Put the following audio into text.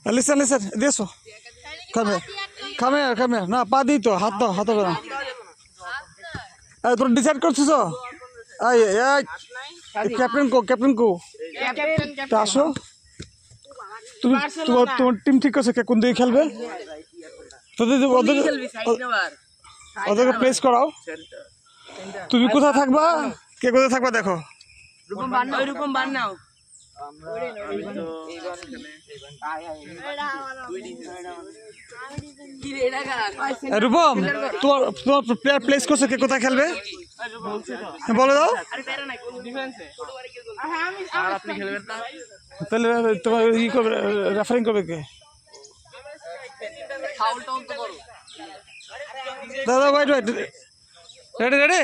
listen listen দেশো খামে খামে খামে না পা দিই তো হাত দাও হাত দাও তোর ডিসাইড করছিস ক্যাপ্টেন কো তা আসো তুমি তোমার টিম ঠিক করছে কে কোন দিকে খেলবে ওদেরকে প্লেস করাও তুমি কোথায় থাকবা কে কোথায় থাকবা দেখো রূপম তোমার প্লেয়ার প্লেস করছে কে কোথায় খেলবে বলে দাও তাহলে তোমার ই করবে রেফারিং করবে কে দাদা ওয়েট ওয়েট রেডি রেডি